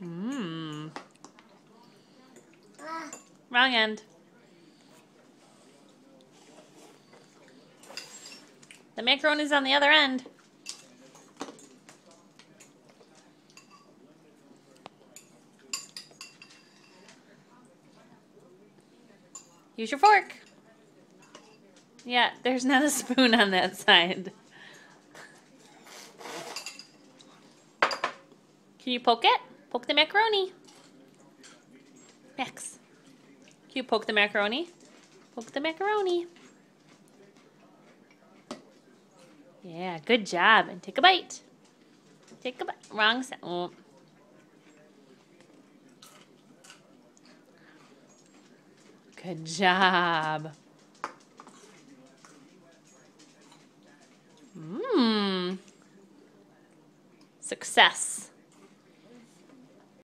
Mmm. Wrong end. The macaroni's on the other end. Use your fork. Yeah, there's not a spoon on that side. Can you poke it? Poke the macaroni. Max. Can you poke the macaroni? Poke the macaroni. Yeah, good job. And take a bite. Take a bite. Wrong side. Oh. Good job. Mmm. Success.